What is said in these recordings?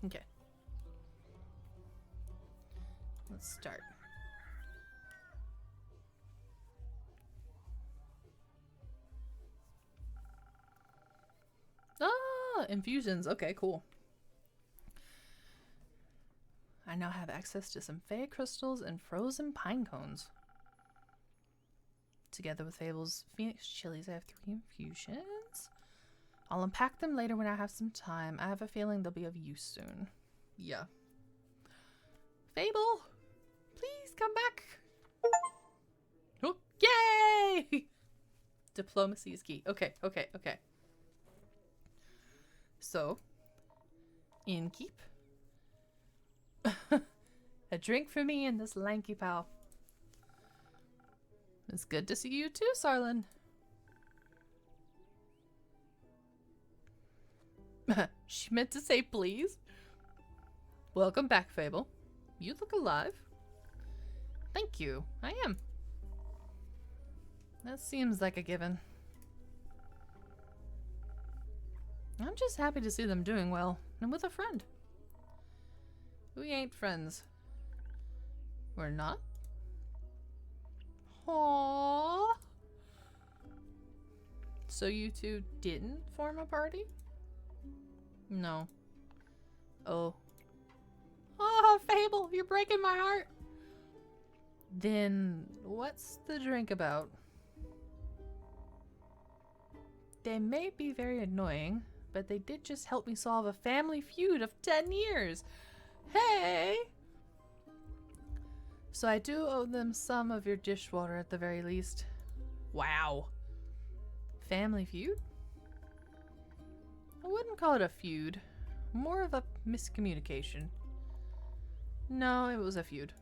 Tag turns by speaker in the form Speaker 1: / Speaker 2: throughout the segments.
Speaker 1: Okay. Let's start. Ah, infusions. Okay, cool. I now have access to some fey crystals and frozen pine cones. Together with Fable's Phoenix chilies, I have 3 infusions. I'll unpack them later when I have some time. I have a feeling they'll be of use soon. Yeah. Fable, please come back. Oh, yay! Diplomacy is key. Okay. So, innkeep. A drink for me and this lanky pal. It's good to see you too, Sarlin. She meant to say please. Welcome back, Fable. You look alive. Thank you. I am. That seems like a given. I'm just happy to see them doing well, and with a friend. We ain't friends. We're not? Aww. So you two didn't form a party? No. Oh. Oh, Fable, you're breaking my heart. Then what's the drink about? They may be very annoying, but they did just help me solve a family feud of 10 years. Hey! So I do owe them some of your dishwater at the very least. Wow. Family feud? I wouldn't call it a feud. More of a miscommunication. No, it was a feud.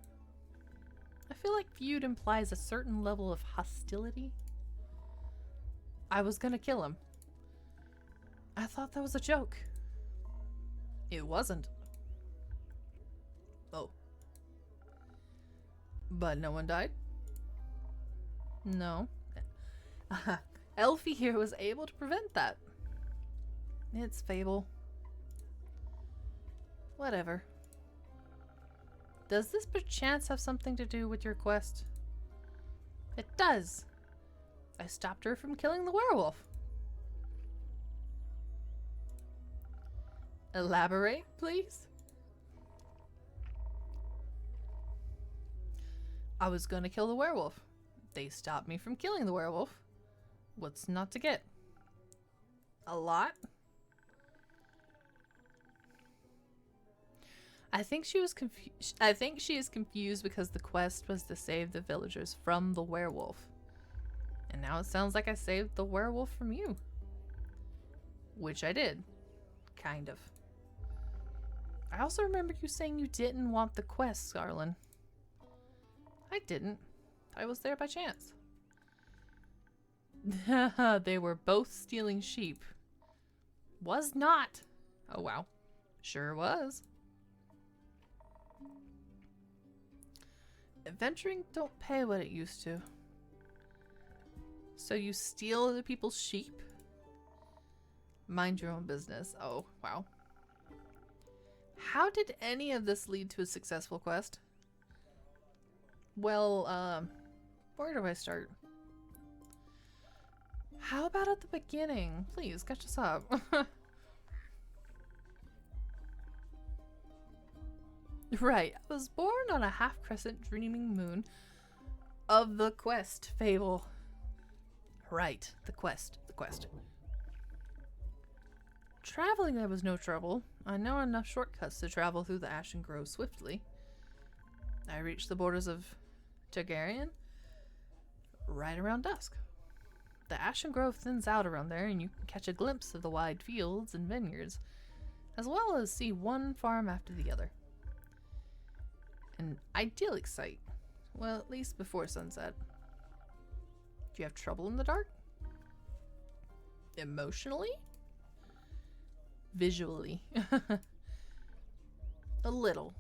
Speaker 1: I feel like feud implies a certain level of hostility. I was gonna kill him. I thought that was a joke. It wasn't. Oh. But no one died? No. Elfie here was able to prevent that. It's Fable. Whatever. Does this perchance have something to do with your quest? It does. I stopped her from killing the werewolf. Elaborate, please? I was gonna kill the werewolf. They stopped me from killing the werewolf. What's not to get? A lot? I think she was confused. I think she is confused because the quest was to save the villagers from the werewolf. And now it sounds like I saved the werewolf from you. Which I did. Kind of. I also remember you saying you didn't want the quest, Scarlin. I didn't. I was there by chance. They were both stealing sheep. Was not. Oh wow. Sure was. Adventuring don't pay what it used to. So you steal other people's sheep? Mind your own business. Oh, wow. How did any of this lead to a successful quest? Well, where do I start? How about at the beginning? Please, catch us up. Right, I was born on a half-crescent dreaming moon of the quest, Fable. Right, the quest. Traveling there was no trouble. I know enough shortcuts to travel through the Ashen Grove swiftly. I reached the borders of Targaryen right around dusk. The Ashen Grove thins out around there, and you can catch a glimpse of the wide fields and vineyards, as well as see one farm after the other. An idyllic sight. Well, at least before sunset. Do you have trouble in the dark? Emotionally? Visually. A little.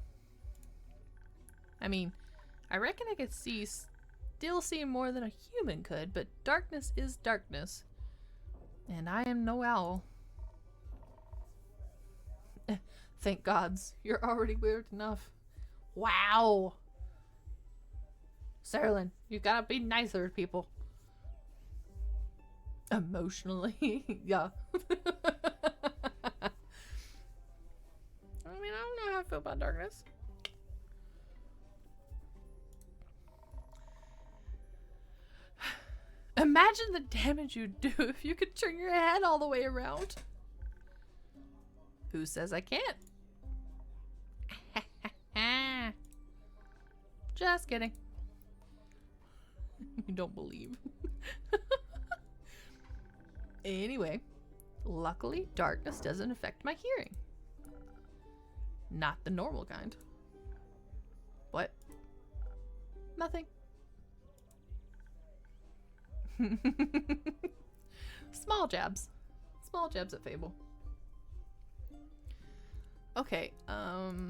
Speaker 1: I mean, I reckon I could still see more than a human could, but darkness is darkness. And I am no owl. Thank gods. You're already weird enough. Wow. Serlin, you gotta be nicer to people. Emotionally. Yeah. I mean, I don't know how I feel about darkness. Imagine the damage you'd do if you could turn your head all the way around. Who says I can't? Just kidding. You don't believe. Anyway, luckily darkness doesn't affect my hearing. Not the normal kind. What? Nothing. Small jabs. Small jabs at Fable. Okay, I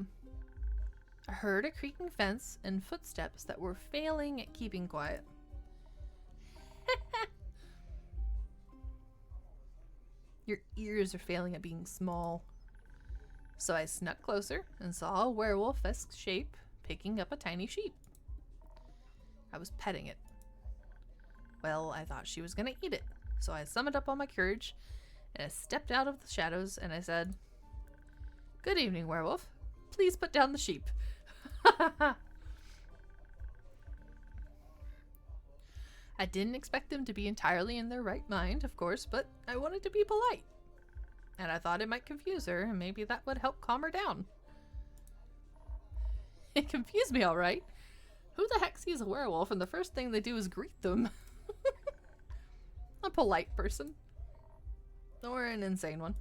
Speaker 1: heard a creaking fence and footsteps that were failing at keeping quiet. Your ears are failing at being small. So I snuck closer and saw a werewolf-esque shape picking up a tiny sheep. I was petting it. Well, I thought she was gonna eat it, so I summoned up all my courage and I stepped out of the shadows and I said, "Good evening, werewolf. Please put down the sheep." I didn't expect them to be entirely in their right mind, of course, but I wanted to be polite. And I thought it might confuse her, and maybe that would help calm her down. It confused me, all right. Who the heck sees a werewolf and the first thing they do is greet them? A polite person. Or an insane one.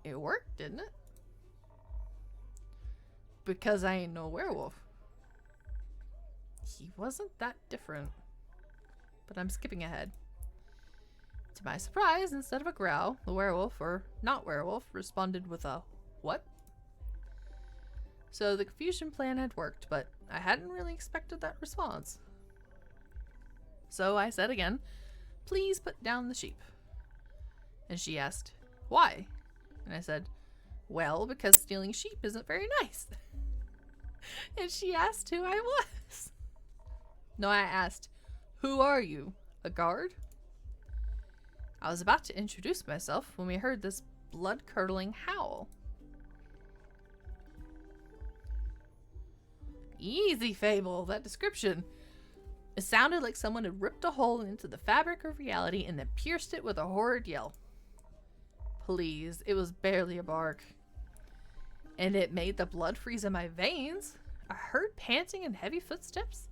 Speaker 1: It worked, didn't it? Because I ain't no werewolf. He wasn't that different. But I'm skipping ahead. To my surprise, instead of a growl, the werewolf, or not werewolf, responded with a what? So the confusion plan had worked, but I hadn't really expected that response. So I said again, "Please put down the sheep." And she asked, "Why?" And I said, "Well, because stealing sheep isn't very nice." And she asked who I was. No, I asked, "Who are you? A guard?" I was about to introduce myself when we heard this blood-curdling howl. Easy, Fable, that description. It sounded like someone had ripped a hole into the fabric of reality and then pierced it with a horrid yell. Please, it was barely a bark. And it made the blood freeze in my veins. I heard panting and heavy footsteps,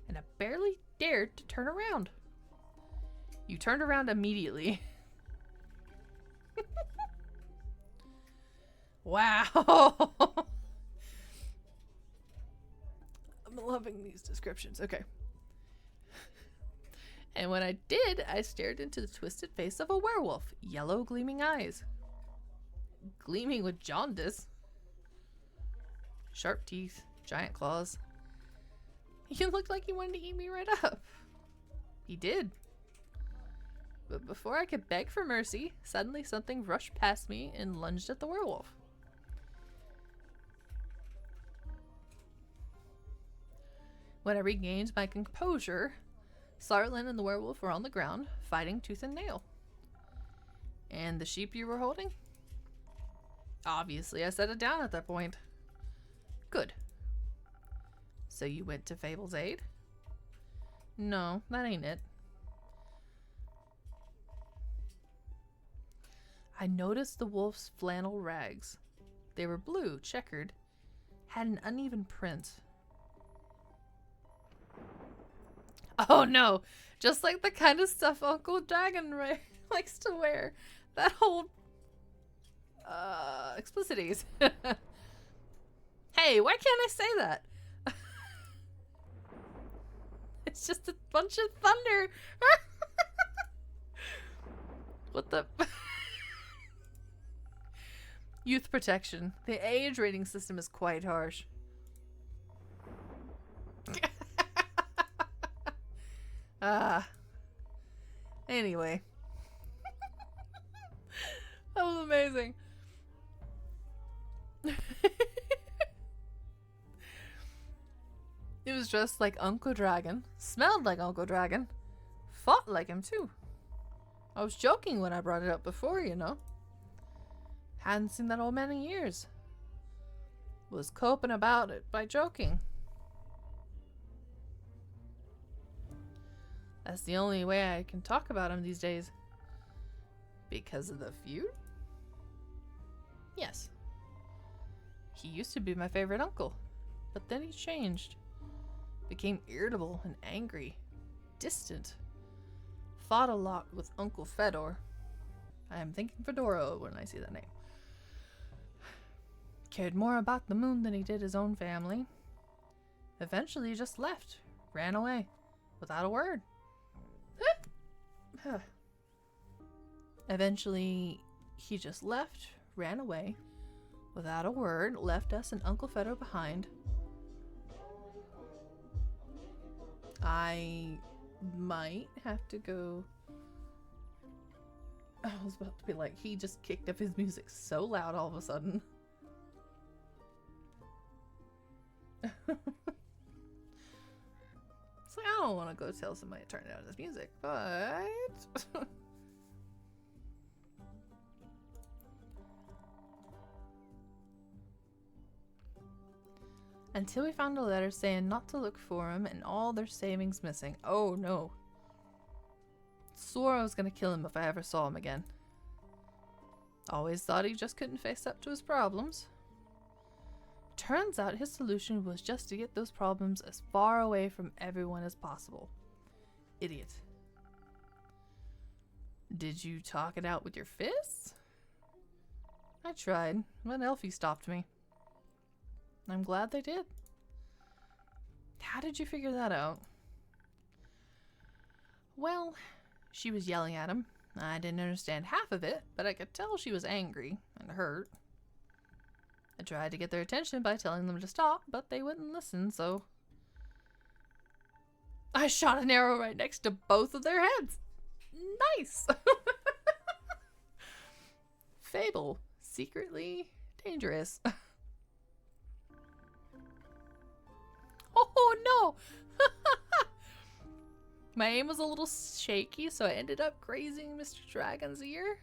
Speaker 1: and I barely dared to turn around. You turned around immediately. Wow. I'm loving these descriptions. Okay. And when I did, I stared into the twisted face of a werewolf, yellow gleaming eyes. Gleaming with jaundice. Sharp teeth, giant claws. He looked like he wanted to eat me right up. He did. But before I could beg for mercy, suddenly something rushed past me and lunged at the werewolf. When I regained my composure, Sarlin and the werewolf were on the ground, fighting tooth and nail. And the sheep you were holding? Obviously, I set it down at that point. Good. So you went to Fable's aid? No, that ain't it. I noticed the wolf's flannel rags. They were blue, checkered, had an uneven print. Oh no, just like the kind of stuff Uncle Dragon likes to wear. That whole explicities. Hey, why can't I say that? It's just a bunch of thunder. What the? Youth protection. The age rating system is quite harsh. Anyway. That was amazing. was dressed like Uncle Dragon, smelled like Uncle Dragon, fought like him too. I was joking when I brought it up before, you know. Hadn't seen that old man in years. Was coping about it by joking. That's the only way I can talk about him these days. Because of the feud? Yes. He used to be my favorite uncle, but then he changed. Became irritable and angry, distant. Fought a lot with Uncle Fedor. I am thinking Fedora when I see that name. Cared more about the moon than he did his own family. Eventually he just left, ran away, without a word. Eventually he just left, ran away, without a word, left us and Uncle Fedor behind. I might have to go. I was about to be like, he just kicked up his music so loud all of a sudden. It's like, I don't want to go tell somebody to turn down his music, but until we found a letter saying not to look for him and all their savings missing. Oh no. Swore I was gonna kill him if I ever saw him again. Always thought he just couldn't face up to his problems. Turns out his solution was just to get those problems as far away from everyone as possible. Idiot. Did you talk it out with your fists? I tried, but Elfie stopped me. I'm glad they did. How did you figure that out? Well, she was yelling at him. I didn't understand half of it, but I could tell she was angry and hurt. I tried to get their attention by telling them to stop, but they wouldn't listen, so I shot an arrow right next to both of their heads. Nice! Fable. Secretly dangerous. Oh no! My aim was a little shaky, so I ended up grazing Mr. Dragon's ear.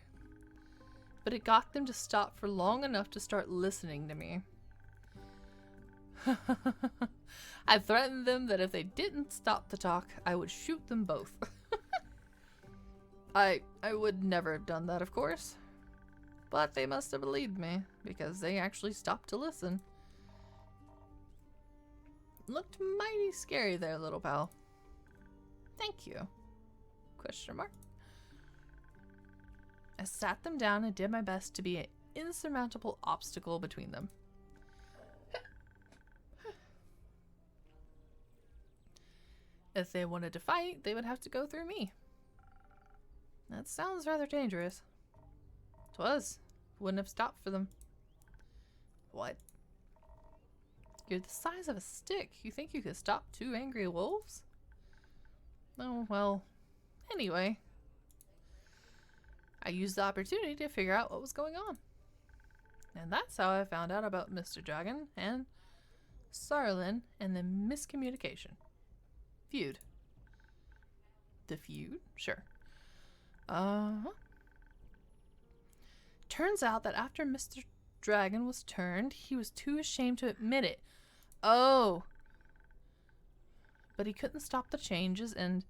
Speaker 1: But it got them to stop for long enough to start listening to me. I threatened them that if they didn't stop to talk, I would shoot them both. I would never have done that, of course. But they must have believed me, because they actually stopped to listen. Looked mighty scary there, little pal. Thank you. Question mark. I sat them down and did my best to be an insurmountable obstacle between them. If they wanted to fight, they would have to go through me. That sounds rather dangerous. 'Twas. Wouldn't have stopped for them. What? You're the size of a stick. You think you could stop 2 angry wolves? Oh, well. Anyway. I used the opportunity to figure out what was going on. And that's how I found out about Mr. Dragon and Sarlin and the miscommunication. Feud. The feud? Sure. Turns out that after Mr. Dragon was turned, he was too ashamed to admit it. Oh! But he couldn't stop the changes and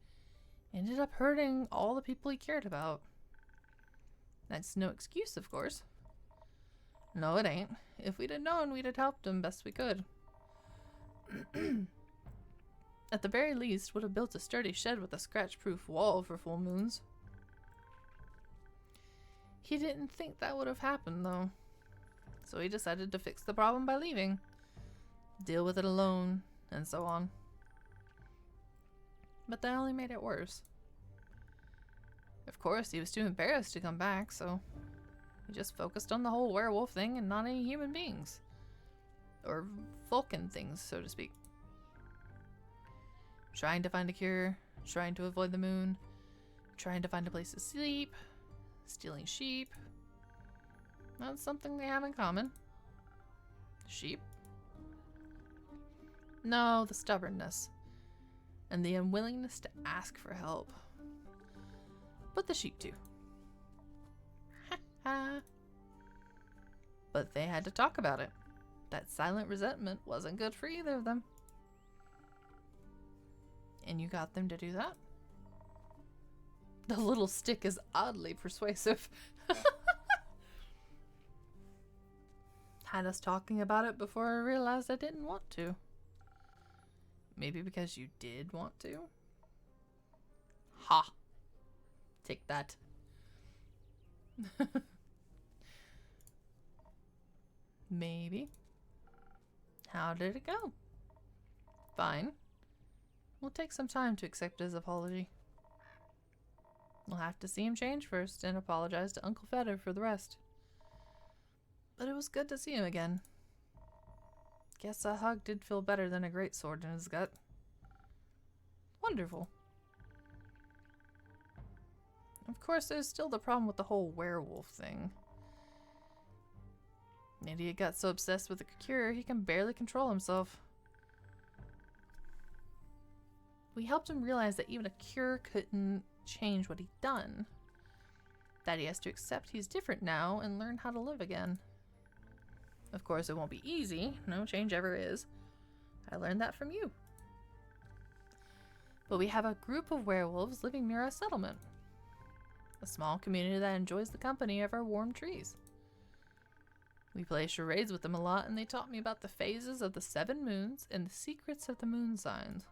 Speaker 1: ended up hurting all the people he cared about. That's no excuse, of course. No, it ain't. If we'd have known, we'd have helped him best we could. At the very least, would have built a sturdy shed with a scratch-proof wall for full moons. He didn't think that would have happened, though. So he decided to fix the problem by leaving. Deal with it alone, and so on. But that only made it worse. Of course, he was too embarrassed to come back, so he just focused on the whole werewolf thing and not any human beings. Or Vulcan things, so to speak. Trying to find a cure, trying to avoid the moon, trying to find a place to sleep, stealing sheep. That's something they have in common. Sheep. No, the stubbornness. And the unwillingness to ask for help. But the sheep do. Ha ha. But they had to talk about it. That silent resentment wasn't good for either of them. And you got them to do that? The little stick is oddly persuasive. Had us talking about it before I realized I didn't want to. Maybe because you did want to? Ha! Take that. Maybe. How did it go? Fine. We'll take some time to accept his apology. We'll have to see him change first and apologize to Uncle Feder for the rest. But it was good to see him again. Guess a hug did feel better than a great sword in his gut. Wonderful. Of course, there's still the problem with the whole werewolf thing. The idiot got so obsessed with the cure, he can barely control himself. We helped him realize that even a cure couldn't change what he'd done. That he has to accept he's different now and learn how to live again. Of course, it won't be easy. No change ever is. I learned that from you. But we have a group of werewolves living near our settlement. A small community that enjoys the company of our warm trees. We play charades with them a lot, and they taught me about the phases of the 7 moons and the secrets of the moon signs.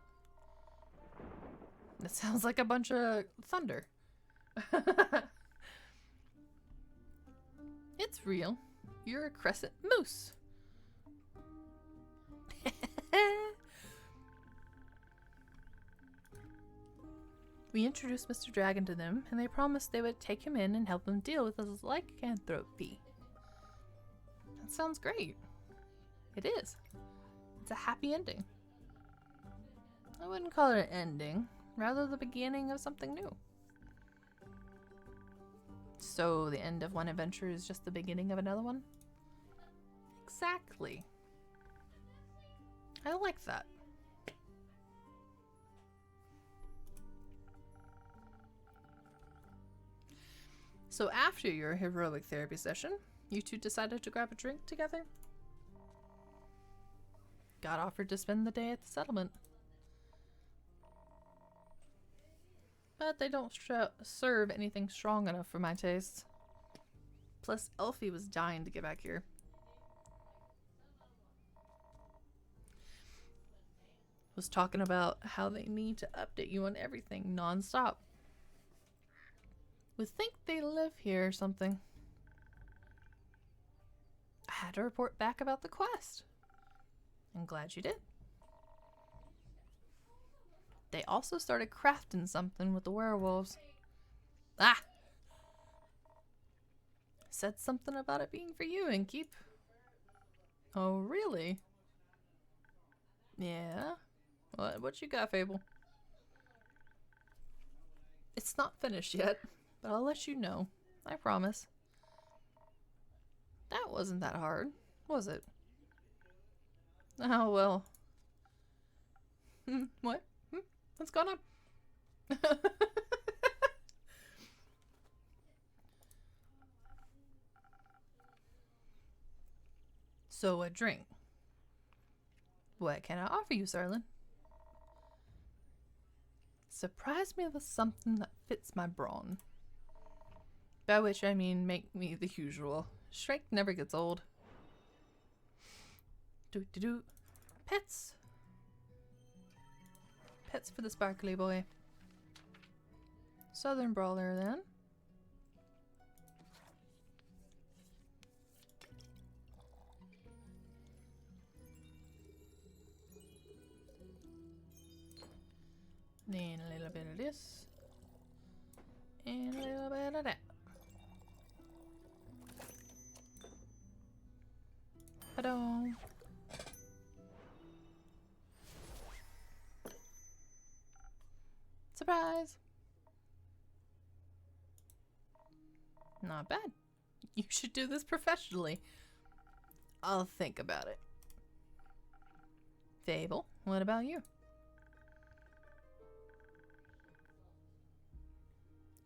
Speaker 1: That sounds like a bunch of thunder. It's real. You're a crescent moose. We introduced Mr. Dragon to them, and they promised they would take him in and help him deal with his lycanthropy. That sounds great. It is. It's a happy ending. I wouldn't call it an ending, rather the beginning of something new. So the end of one adventure is just the beginning of another one? Exactly. I like that. So after your heroic therapy session, you two decided to grab a drink together? Got offered to spend the day at the settlement. But they don't serve anything strong enough for my tastes. Plus, Elfie was dying to get back here. Was talking about how they need to update you on everything non-stop. Would think they live here or something. I had to report back about the quest. I'm glad you did. They also started crafting something with the werewolves. Ah! Said something about it being for you and keep. Oh, really? Yeah? What you got, Fable? It's not finished yet, but I'll let you know. I promise. That wasn't that hard, was it? Oh, well. What? What's going on? So, a drink. What can I offer you, Serlin? Surprise me with something that fits my brawn. By which I mean make me the usual. Strength never gets old. Do-do-do. Pets. Pets for the sparkly boy. Southern Brawler, then. Then a little bit of this. And a little bit of that. Ta-da! Surprise! Not bad. You should do this professionally. I'll think about it. Fable, what about you?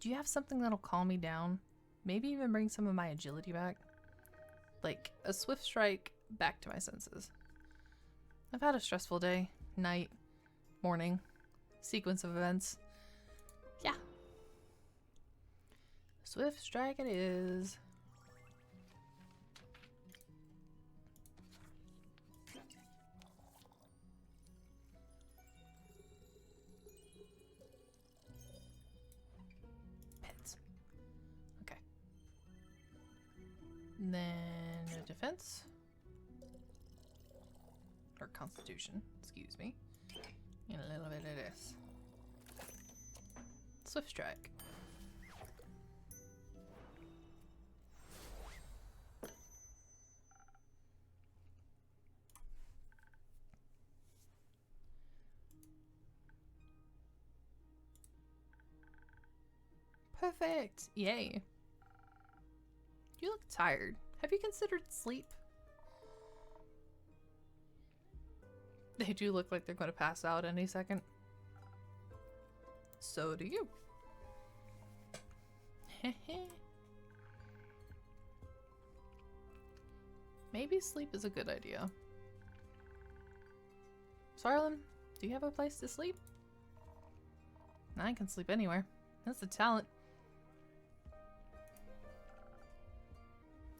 Speaker 1: Do you have something that'll calm me down? Maybe even bring some of my agility back? Like a swift strike back to my senses. I've had a stressful day, night, morning, sequence of events. Yeah. Swift strike it is. Pets. Okay. And then a defense. Or constitution, excuse me. And a little bit of this. Swift strike. Perfect! Yay. You look tired. Have you considered sleep? They do look like they're going to pass out any second. So do you. Maybe sleep is a good idea. Sarlin, do you have a place to sleep? I can sleep anywhere. That's a talent.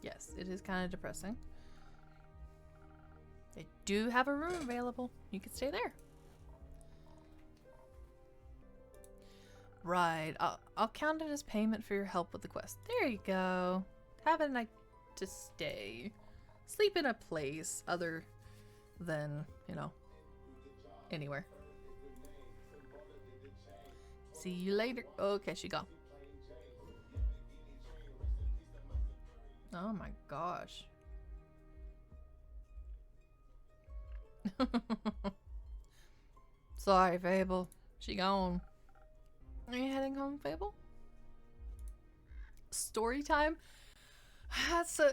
Speaker 1: Yes, it is kind of depressing. They do have a room available. You could stay there. Right. I'll count it as payment for your help with the quest. There you go. Have a night to stay. Sleep in a place other than, you know, anywhere. See you later. Okay, she gone. Oh my gosh. Sorry, Fable. She gone. Are you heading home, Fable? Story time? That's a...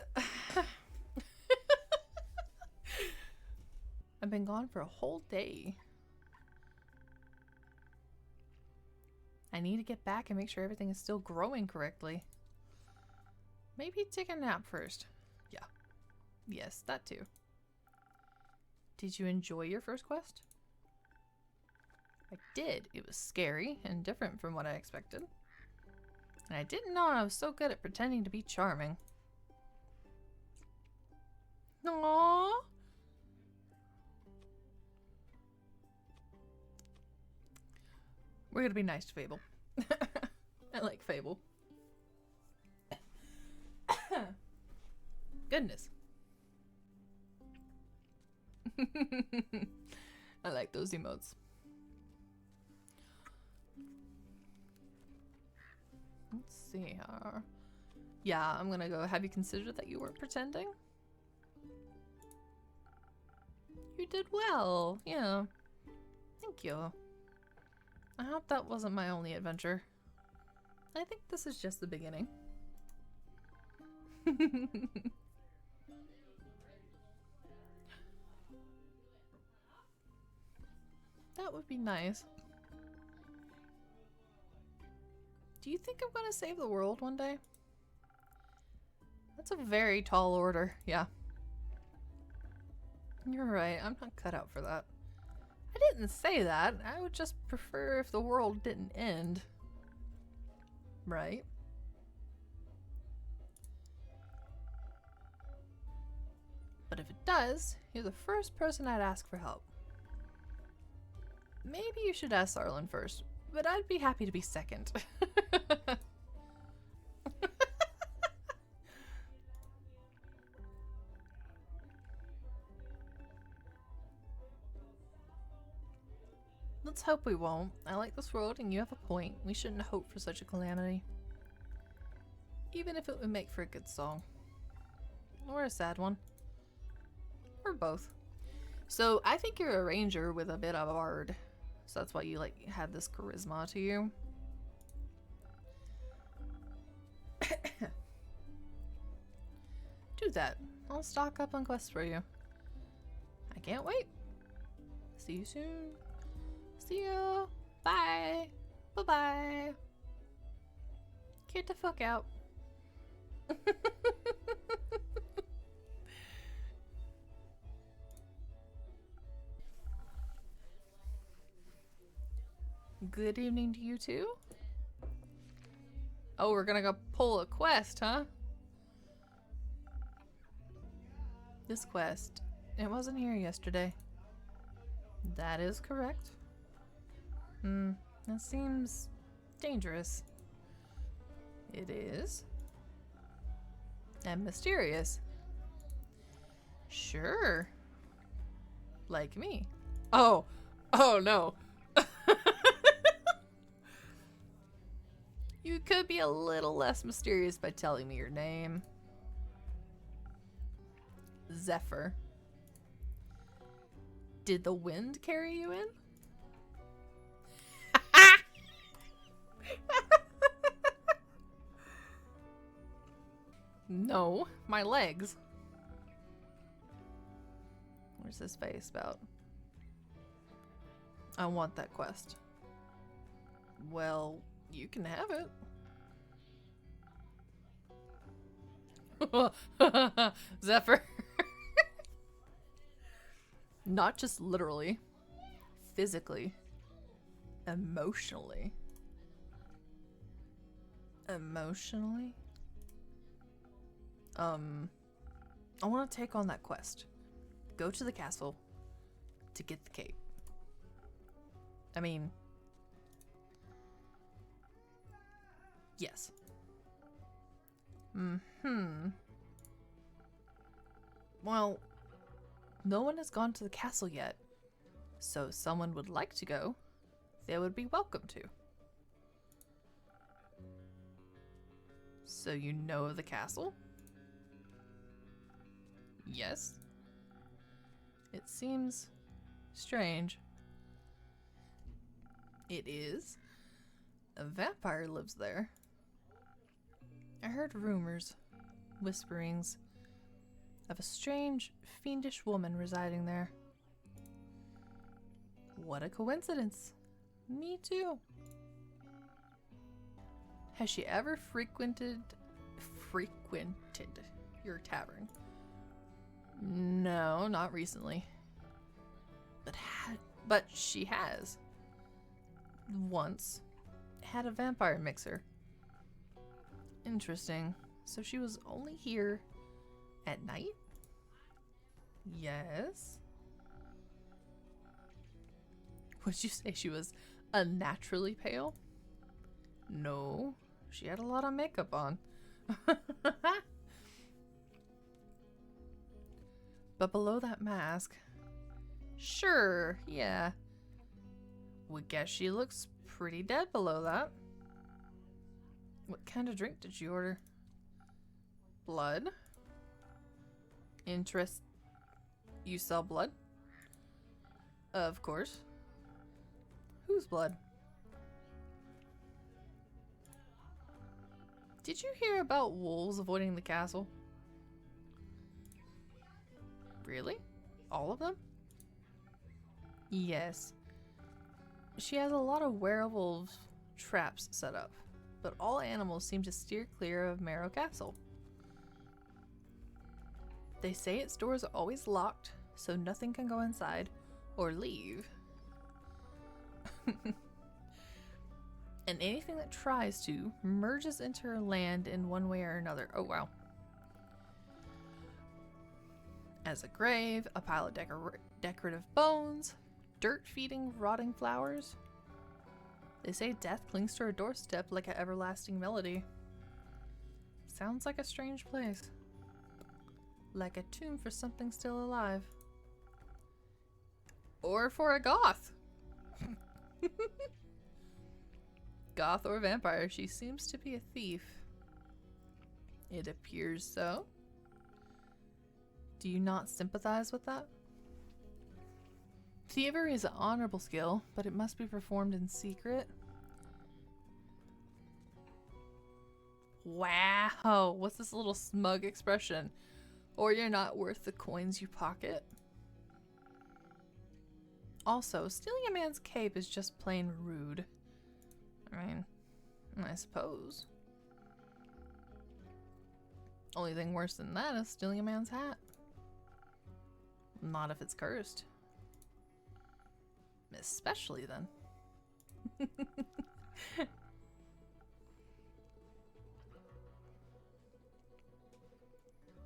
Speaker 1: I've been gone for a whole day. I need to get back and make sure everything is still growing correctly. Maybe take a nap first. Yeah. Yes, that too. Did you enjoy your first quest? I did. It was scary and different from what I expected. And I didn't know I was so good at pretending to be charming. Aww. We're gonna be nice to Fable. I like Fable. Goodness. I like those emotes. Let's see. Yeah, I'm gonna go. Have you considered that you weren't pretending? You did well. Yeah. Thank you. I hope that wasn't my only adventure. I think this is just the beginning. That would be nice. Do you think I'm gonna save the world one day? That's a very tall order, yeah. You're right, I'm not cut out for that. I didn't say that. I would just prefer if the world didn't end. Right? But if it does, you're the first person I'd ask for help. Maybe you should ask Sarlin first, but I'd be happy to be second. Let's hope we won't. I like this world and you have a point. We shouldn't hope for such a calamity. Even if it would make for a good song. Or a sad one. Or both. So I think you're a ranger with a bit of a bard. So that's why you like have this charisma to you. Do that. I'll stock up on quests for you. I can't wait. See you soon. See you. Bye. Bye-bye. Get the fuck out. Good evening to you too. Oh, we're gonna go pull a quest, huh? This quest. It wasn't here yesterday. That is correct. That seems dangerous. It is. And mysterious. Sure. Like me. Oh no. You could be a little less mysterious by telling me your name. Zephyr. Did the wind carry you in? No, my legs. Where's this face about? I want that quest. Well, you can have it. Zephyr. Not just literally, physically, emotionally. Emotionally? I want to take on that quest. Go to the castle to get the cape. I mean, yes. Well, no one has gone to the castle yet, so if someone would like to go, they would be welcome to. So you know of the castle? Yes. It seems strange. It is. A vampire lives there. I heard rumors, whisperings, of a strange, fiendish woman residing there. What a coincidence. Me too. Has she ever frequented your tavern? No, not recently. But she has. Once had a vampire mixer. Interesting. So she was only here at night? Yes. Would you say she was unnaturally pale? No, she had a lot of makeup on. But below that mask, sure, yeah. Would guess she looks pretty dead below that. What kind of drink did you order? Blood? Interest. You sell blood? Of course. Whose blood? Did you hear about wolves avoiding the castle? Really? All of them? Yes. She has a lot of werewolf traps set up, but all animals seem to steer clear of Marrow Castle. They say its doors are always locked, so nothing can go inside or leave. And anything that tries to merges into her land in one way or another. Oh wow. As a grave, a pile of decorative bones, dirt feeding rotting flowers. They say death clings to her doorstep like an everlasting melody. Sounds like a strange place. Like a tomb for something still alive. Or for a goth. Goth or vampire, she seems to be a thief. It appears so. Do you not sympathize with that? Thievery is an honorable skill, but it must be performed in secret. Wow, what's this little smug expression? Or you're not worth the coins you pocket. Also, stealing a man's cape is just plain rude. I mean, I suppose. Only thing worse than that is stealing a man's hat. Not if it's cursed. Especially then.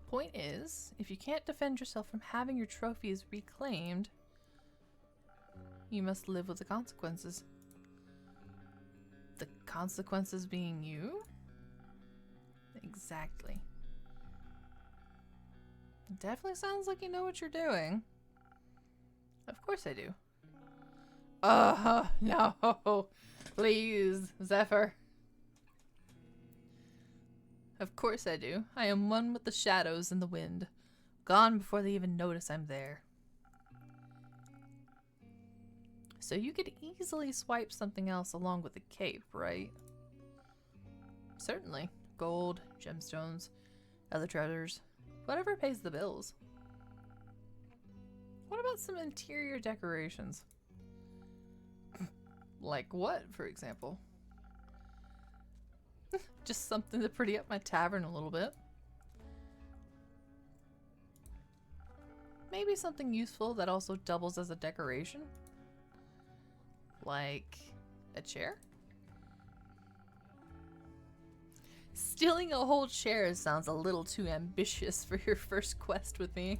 Speaker 1: Point is, if you can't defend yourself from having your trophies reclaimed, you must live with the consequences. The consequences being you? Exactly. It definitely sounds like you know what you're doing. Of course I do. No. Please, Zephyr. Of course I do. I am one with the shadows and the wind. Gone before they even notice I'm there. So you could easily swipe something else along with the cape, right? Certainly. Gold, gemstones, other treasures. Whatever pays the bills. What about some interior decorations? Like what, for example? Just something to pretty up my tavern a little bit. Maybe something useful that also doubles as a decoration. Like a chair? Stealing a whole chair sounds a little too ambitious for your first quest with me.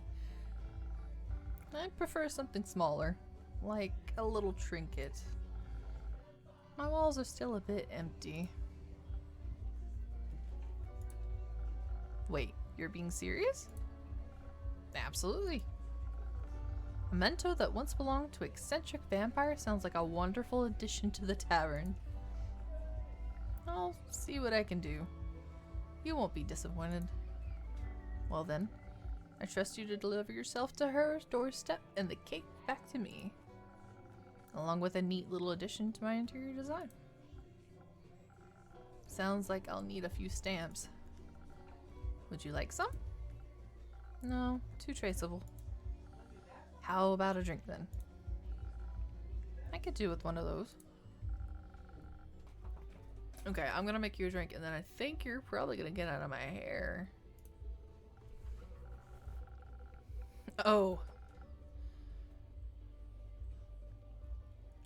Speaker 1: I prefer something smaller, like a little trinket. My walls are still a bit empty. Wait, you're being serious? Absolutely. A memento that once belonged to eccentric vampire sounds like a wonderful addition to the tavern. I'll see what I can do. You won't be disappointed. Well then, I trust you to deliver yourself to her doorstep and the cake back to me. Along with a neat little addition to my interior design. Sounds like I'll need a few stamps. Would you like some? No, too traceable. How about a drink then? I could do with one of those. Okay, I'm gonna make you a drink and then I think you're probably gonna get out of my hair. Oh.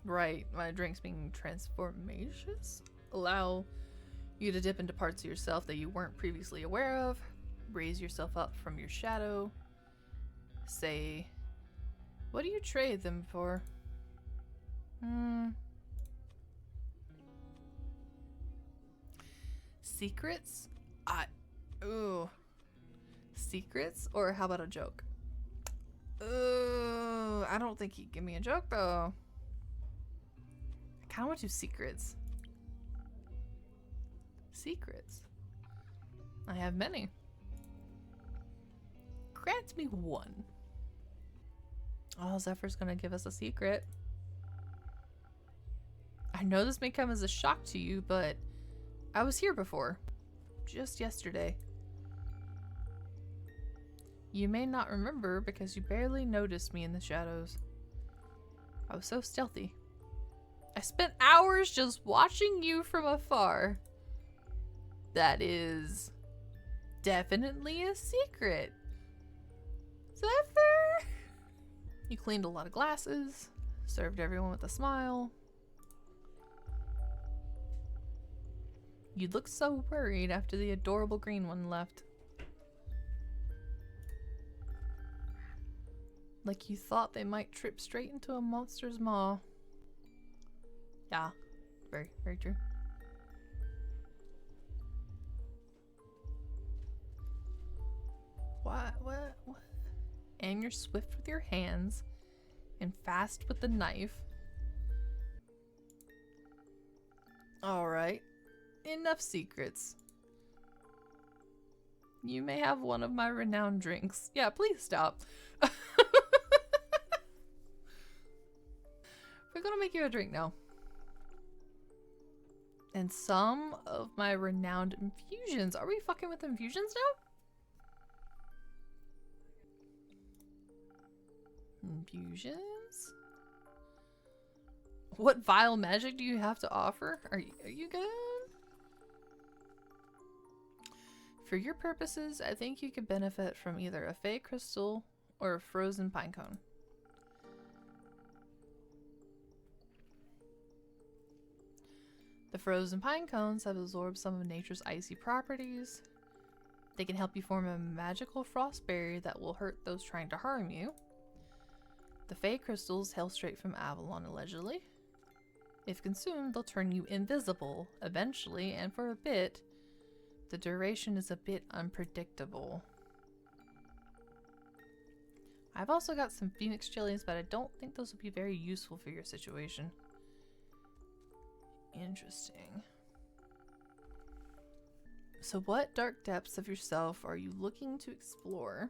Speaker 1: Right, my drink's being transformations. Allow you to dip into parts of yourself that you weren't previously aware of. Raise yourself up from your shadow. Say, what do you trade them for? Secrets? Ooh. Secrets? Or how about a joke? Ooh, I don't think he'd give me a joke though. I kinda want to do secrets. Secrets. I have many. Grant me one. Oh, Zephyr's gonna give us a secret. I know this may come as a shock to you, but I was here before. Just yesterday. You may not remember because you barely noticed me in the shadows. I was so stealthy. I spent hours just watching you from afar. That is definitely a secret. Zephyr! You cleaned a lot of glasses, served everyone with a smile. You looked so worried after the adorable green one left. Like you thought they might trip straight into a monster's maw. Yeah, very, very true. What? And you're swift with your hands and fast with the knife. Alright, enough secrets. You may have one of my renowned drinks. Yeah, please stop. We're gonna make you a drink now. And some of my renowned infusions. Are we fucking with infusions now? Infusions? What vile magic do you have to offer? Are you good? For your purposes, I think you could benefit from either a fey crystal or a frozen pine cone. The frozen pine cones have absorbed some of nature's icy properties. They can help you form a magical frost barrier that will hurt those trying to harm you. The fey crystals hail straight from Avalon, allegedly. If consumed, they'll turn you invisible, eventually, and for a bit. The duration is a bit unpredictable. I've also got some phoenix chilies, but I don't think those will be very useful for your situation. Interesting. So what dark depths of yourself are you looking to explore?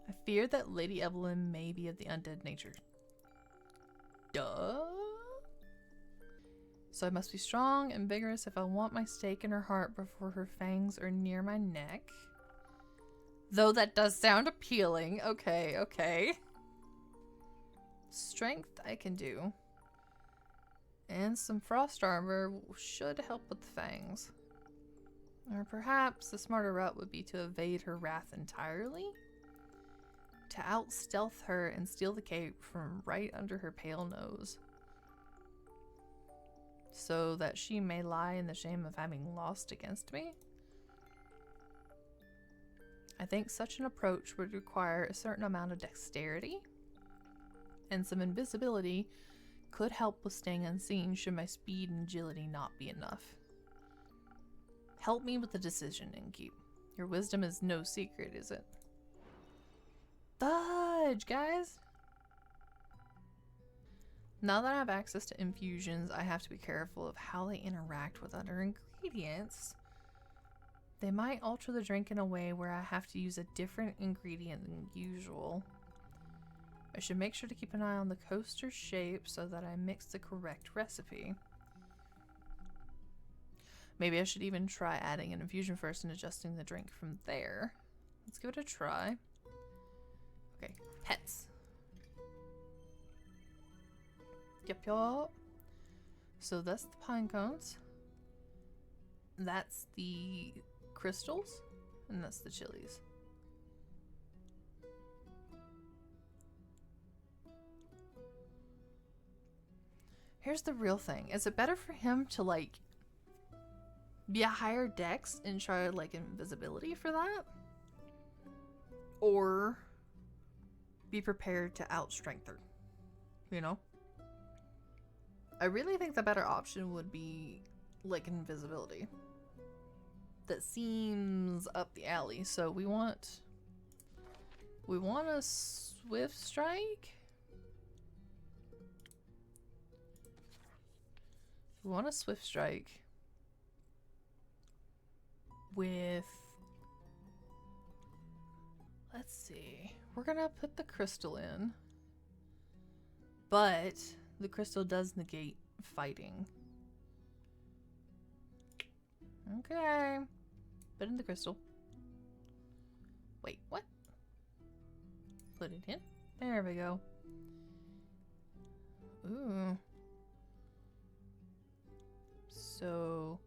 Speaker 1: I fear that Lady Evelyn may be of the undead nature. Duh. So I must be strong and vigorous if I want my stake in her heart before her fangs are near my neck. Though that does sound appealing. Okay, okay. Strength I can do. And some frost armor should help with the fangs. Or perhaps the smarter route would be to evade her wrath entirely? To out-stealth her and steal the cape from right under her pale nose. So that she may lie in the shame of having lost against me? I think such an approach would require a certain amount of dexterity. And some invisibility could help with staying unseen should my speed and agility not be enough. Help me with the decision, Innkeep. Your wisdom is no secret, is it? Fudge, guys! Now that I have access to infusions, I have to be careful of how they interact with other ingredients. They might alter the drink in a way where I have to use a different ingredient than usual. I should make sure to keep an eye on the coaster shape so that I mix the correct recipe. Maybe I should even try adding an infusion first and adjusting the drink from there. Let's give it a try. Okay, pets. Yup. So that's the pine cones. That's the crystals. And that's the chilies. Here's the real thing. Is it better for him to, like, be a higher dex and try, like, invisibility for that? Or be prepared to outstrength her? You know? I really think the better option would be, like, invisibility. That seems up the alley. So we want a swift strike? We want a swift strike with, let's see, we're gonna put the crystal in, but the crystal does negate fighting. Okay, put in the crystal. Wait, what? Put it in. There we go. Ooh. So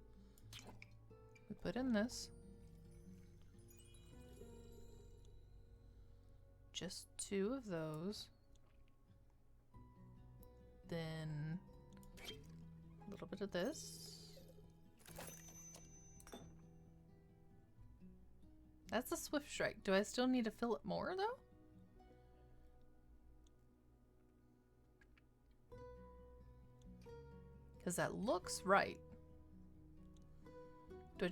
Speaker 1: we put in this. Just 2 of those. Then a little bit of this. That's a swift strike. Do I still need to fill it more though? Because that looks right. Do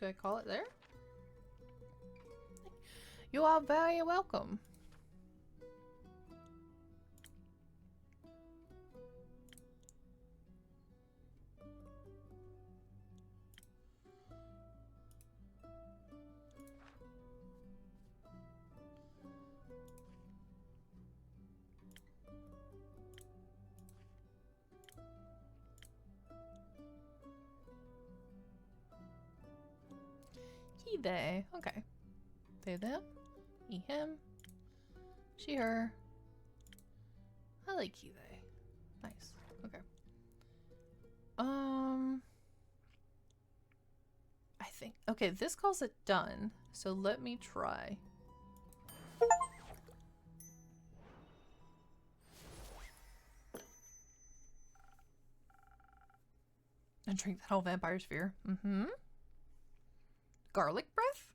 Speaker 1: I call it there? You are very welcome. He, they. Okay. They, them. He, him. She, her. I like he, they. Nice. Okay. I think, okay, this calls it done. So let me try. And drink that whole vampire sphere. Mm-hmm. Garlic breath?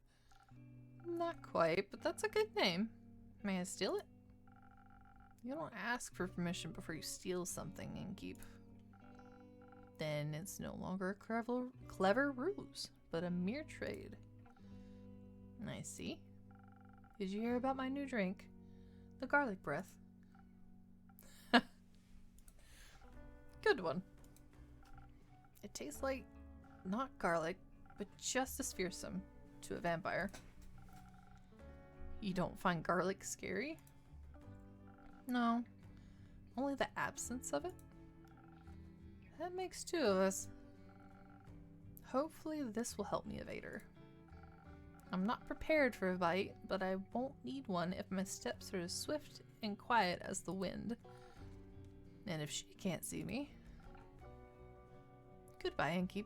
Speaker 1: Not quite, but that's a good name. May I steal it? You don't ask for permission before you steal something, Innkeep. Then it's no longer a clever ruse, but a mere trade. I see. Did you hear about my new drink? The garlic breath. Good one. It tastes like, not garlic, but just as fearsome to a vampire. You don't find garlic scary? No. Only the absence of it? That makes two of us. Hopefully this will help me evade her. I'm not prepared for a bite, but I won't need one if my steps are as swift and quiet as the wind. And if she can't see me... Goodbye, Innkeep.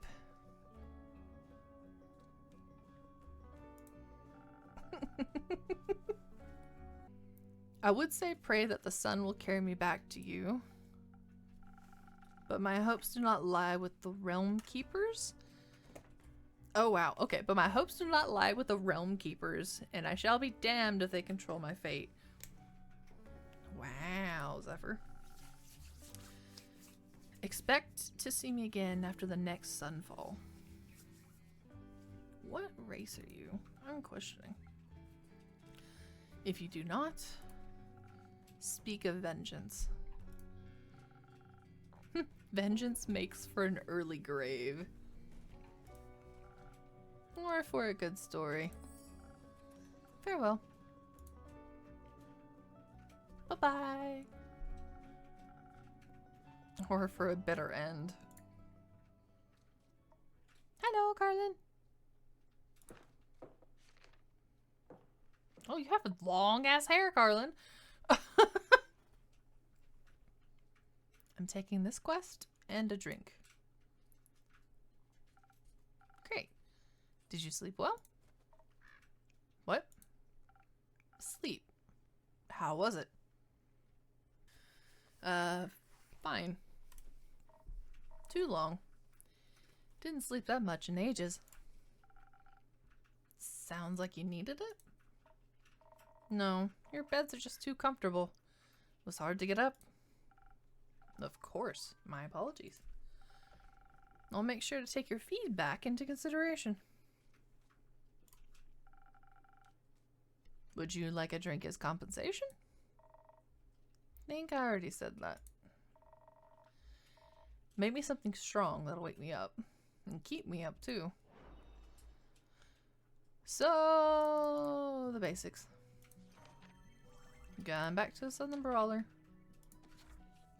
Speaker 1: I would say pray that the sun will carry me back to you. But my hopes do not lie with the realm keepers. Oh wow, okay, but my hopes do not lie with the realm keepers, and I shall be damned if they control my fate. Wow, Zephyr. Expect to see me again after the next sunfall. What race are you? I'm questioning. If you do not, speak of vengeance. Vengeance makes for an early grave. Or for a good story. Farewell. Bye-bye. Or for a better end. Hello, Carlin. Oh, you have long-ass hair, Carlin. I'm taking this quest and a drink. Great. Did you sleep well? What? Sleep. How was it? Fine. Too long. Didn't sleep that much in ages. Sounds like you needed it? No, your beds are just too comfortable. It was hard to get up. Of course, my apologies. I'll make sure to take your feedback into consideration. Would you like a drink as compensation? Think I already said that. Maybe something strong that'll wake me up. And keep me up, too. So, the basics. Going back to the Southern Brawler.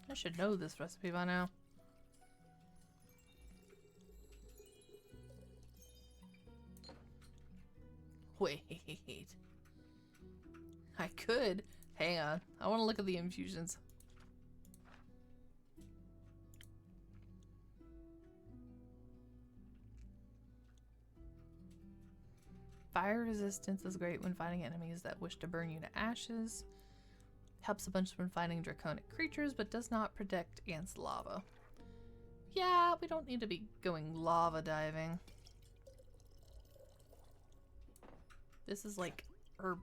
Speaker 1: I should know this recipe by now. Wait. I could. Hang on. I want to look at the infusions. Fire resistance is great when fighting enemies that wish to burn you to ashes. Helps a bunch when fighting draconic creatures, but does not protect against lava. Yeah, we don't need to be going lava diving. This is like her...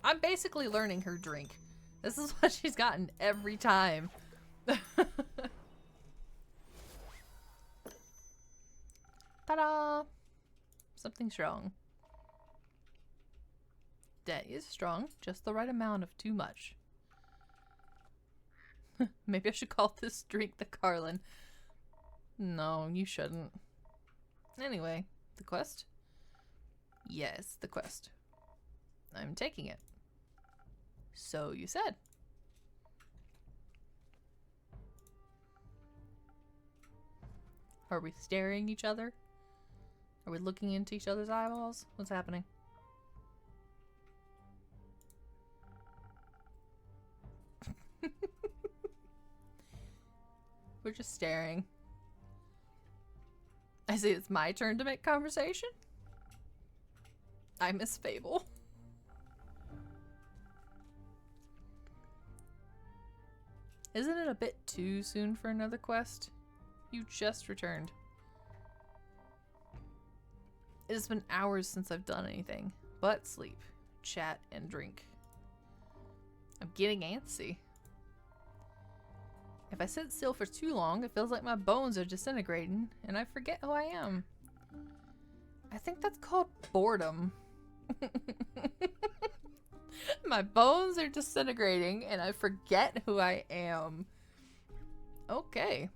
Speaker 1: I'm basically learning her drink. This is what she's gotten every time. Ta-da! Something strong. That is strong, just the right amount of too much. Maybe I should call this drink the Carlin. No, you shouldn't. Anyway, the quest? Yes, the quest. I'm taking it. So you said. Are we staring each other? Are we looking into each other's eyeballs? What's happening? We're just staring. I see it's my turn to make conversation. I miss Fable. Isn't it a bit too soon for another quest? You just returned. It has been hours since I've done anything but sleep, chat, and drink. I'm getting antsy. If I sit still for too long, it feels like my bones are disintegrating and I forget who I am. I think that's called boredom. My bones are disintegrating and I forget who I am. Okay.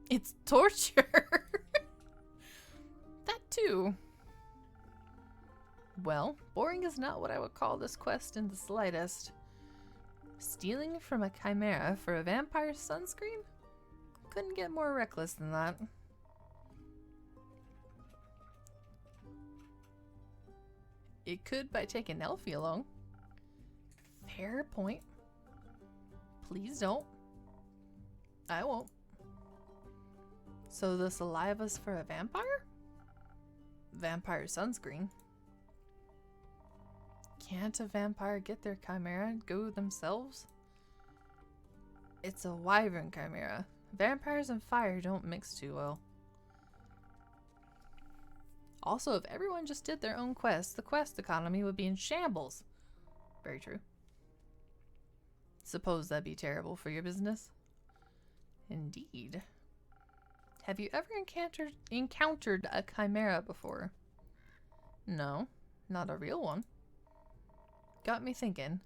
Speaker 1: It's torture. That too. Well, boring is not what I would call this quest in the slightest. Stealing from a chimera for a vampire's sunscreen? Couldn't get more reckless than that. It could by taking Elfie along. Fair point. Please don't. I won't. So the saliva's for a vampire? Vampire sunscreen. Can't a vampire get their chimera and go themselves? It's a wyvern chimera. Vampires and fire don't mix too well. Also, if everyone just did their own quest, the quest economy would be in shambles. Very true. Suppose that'd be terrible for your business. Indeed. Have you ever encountered a chimera before? No, not a real one. Got me thinking,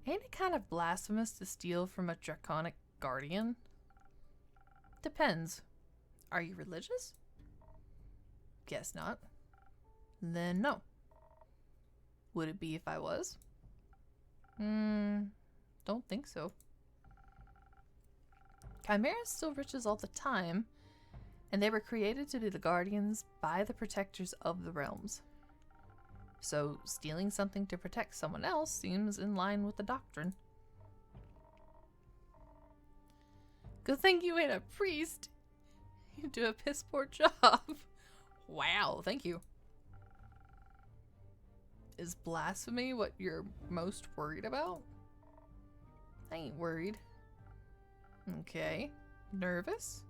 Speaker 1: ain't it kind of blasphemous to steal from a draconic guardian? Depends. Are you religious? Guess not. Then no. Would it be if I was? Don't think so. Chimeras steal riches all the time, and they were created to be the guardians by the protectors of the realms. So, stealing something to protect someone else seems in line with the doctrine. Good thing you ain't a priest. You do a piss poor job. Wow, thank you. Is blasphemy what you're most worried about? I ain't worried. Okay. Nervous?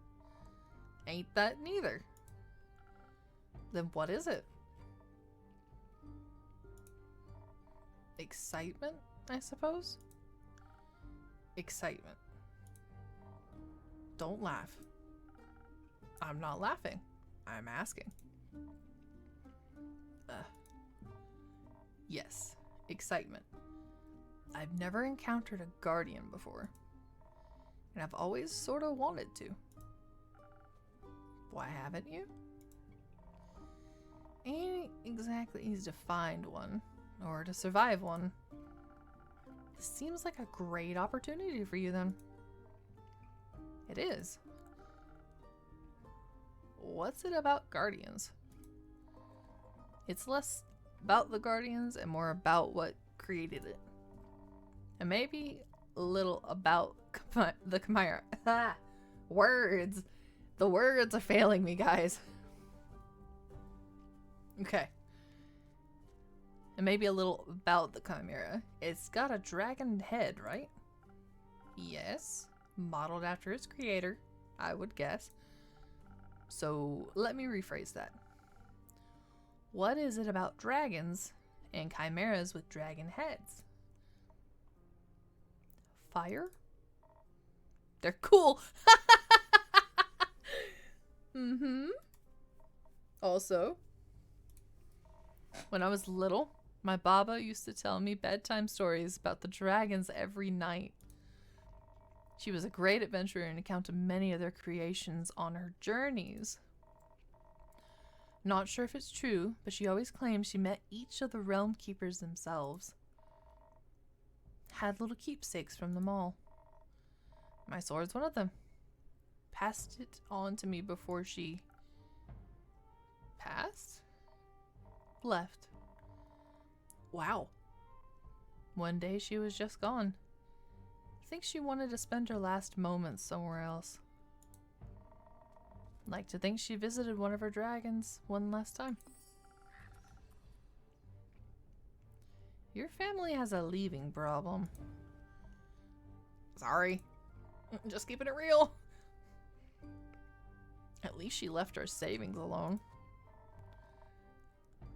Speaker 1: Ain't that neither. Then what is it? Excitement, I suppose? Excitement. Don't laugh. I'm not laughing. I'm asking. Yes, excitement. I've never encountered a guardian before, and I've always sort of wanted to. Why haven't you? Ain't exactly easy to find one, or to survive one. This seems like a great opportunity for you then. It is. What's it about guardians? It's less about the guardians and more about what created it. And maybe a little about the chimera. Words. The words are failing me, guys. Okay. And maybe a little about the chimera. It's got a dragon head, right? Yes. Modeled after its creator, I would guess. So let me rephrase that. What is it about dragons and chimeras with dragon heads? Fire? They're cool. Also, when I was little, my Baba used to tell me bedtime stories about the dragons every night. She was a great adventurer and encountered many of their creations on her journeys. Not sure if it's true, but she always claimed she met each of the realm keepers themselves. Had little keepsakes from them all. My sword's one of them. Passed it on to me before she passed? Left. Wow. One day she was just gone. think she wanted to spend her last moments somewhere else. Like to think she visited one of her dragons one last time. Your family has a leaving problem. Sorry. Just keeping it real. At least she left our savings alone.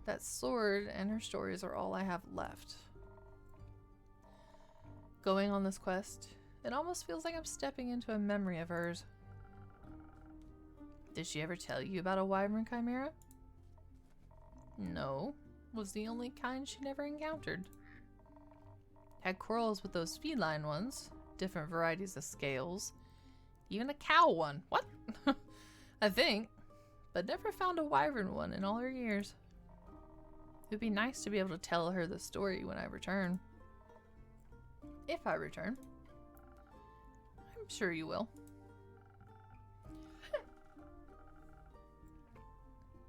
Speaker 1: That sword and her stories are all I have left. Going on this quest, it almost feels like I'm stepping into a memory of hers. Did she ever tell you about a wyvern chimera? No, was the only kind she never encountered. Had quarrels with those feline ones, different varieties of scales, even a cow one. What? I think, but never found a wyvern one in all her years. It would be nice to be able to tell her the story when I return. If I return. I'm sure you will.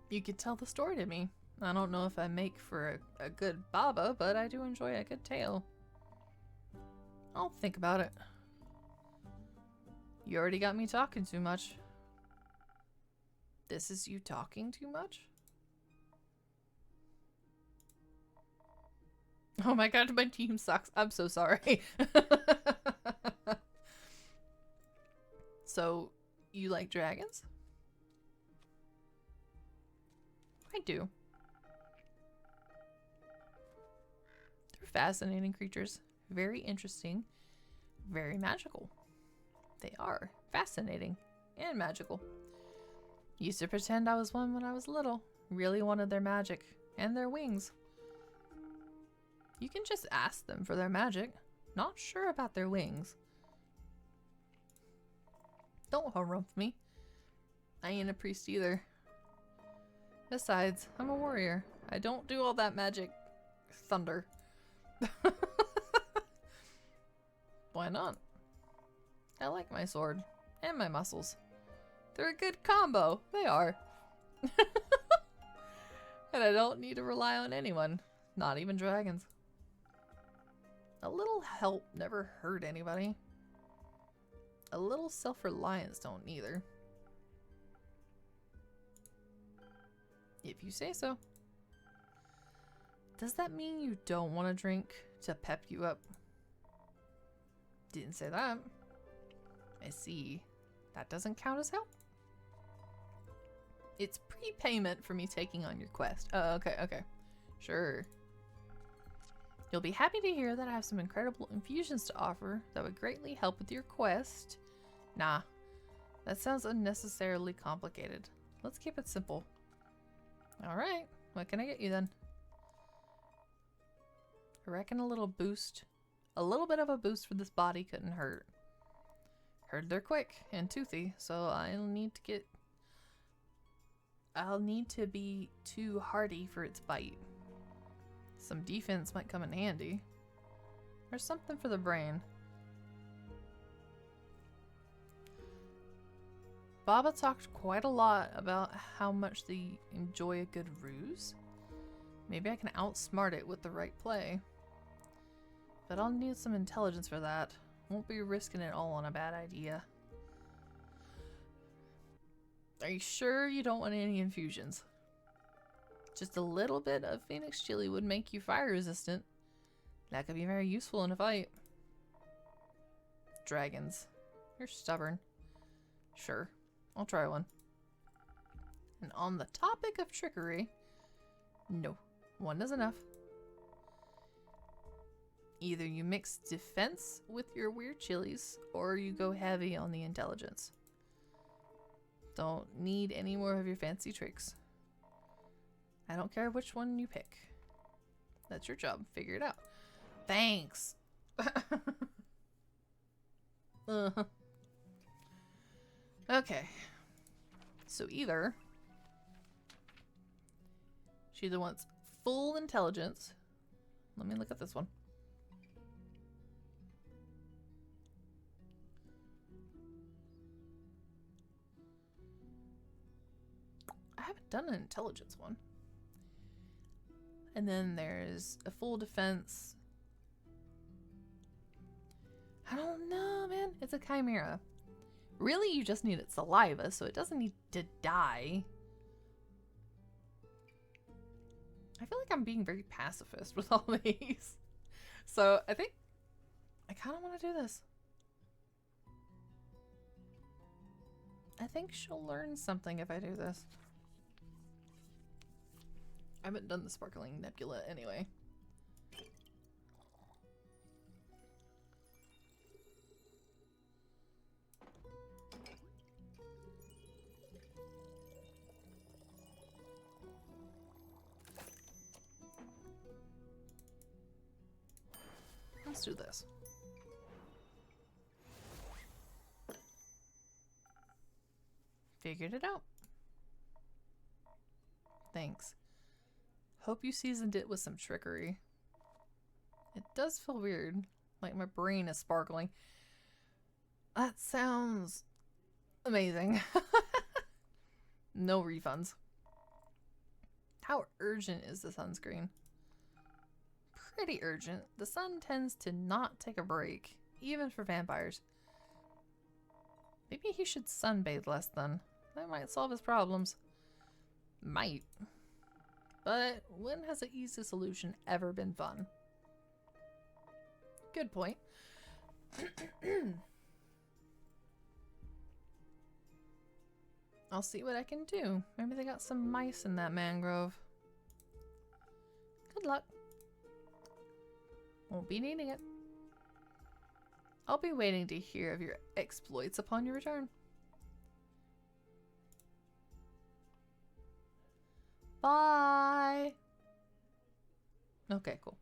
Speaker 1: You could tell the story to me. I don't know if I make for a good baba, but I do enjoy a good tale. I'll think about it. You already got me talking too much. This is you talking too much? Oh my god, my team sucks. I'm so sorry. So, you like dragons? I do. They're fascinating creatures. Very interesting. Very magical. They are fascinating and magical. Used to pretend I was one when I was little. Really wanted their magic and their wings. You can just ask them for their magic. Not sure about their wings. Don't harumph me. I ain't a priest either. Besides, I'm a warrior. I don't do all that magic thunder. Why not? I like my sword and my muscles. They're a good combo. They are. And I don't need to rely on anyone. Not even dragons. A little help never hurt anybody. A little self-reliance don't either. If you say so. Does that mean you don't want to drink to pep you up? Didn't say that. I see. That doesn't count as help? It's prepayment for me taking on your quest. Oh, okay, okay. Sure. You'll be happy to hear that I have some incredible infusions to offer that would greatly help with your quest. Nah, that sounds unnecessarily complicated. Let's keep it simple. Alright, what can I get you then? I reckon a little boost. A little bit of a boost for this body couldn't hurt. Heard they're quick and toothy, so I'll need to be too hardy for its bite. Some defense might come in handy. Or something for the brain. Baba talked quite a lot about how much they enjoy a good ruse. Maybe I can outsmart it with the right play. But I'll need some intelligence for that. Won't be risking it all on a bad idea. Are you sure you don't want any infusions? Just a little bit of Phoenix Chili would make you fire resistant. That could be very useful in a fight. Dragons. You're stubborn. Sure, I'll try one. And on the topic of trickery, no, one is enough. Either you mix defense with your weird chilies, or you go heavy on the intelligence. Don't need any more of your fancy tricks. I don't care which one you pick. That's your job. Figure it out. Thanks. Okay. So either she either wants full intelligence. Let me look at this one. I haven't done an intelligence one. And then there's a full defense. I don't know, man. It's a chimera. Really, you just need its saliva, so it doesn't need to die. I feel like I'm being very pacifist with all these. So I think I kind of want to do this. I think she'll learn something if I do this. I haven't done the sparkling nebula anyway. Let's do this. Figured it out. Thanks. Hope you seasoned it with some trickery. It does feel weird, like my brain is sparkling. That sounds amazing. No refunds. How urgent is the sunscreen? Pretty urgent. The sun tends to not take a break, even for vampires. Maybe he should sunbathe less then. That might solve his problems. Might. But when has an easy solution ever been fun? Good point. I'll see what I can do. Maybe they got some mice in that mangrove. Good luck. Won't be needing it. I'll be waiting to hear of your exploits upon your return. Bye. Okay, cool.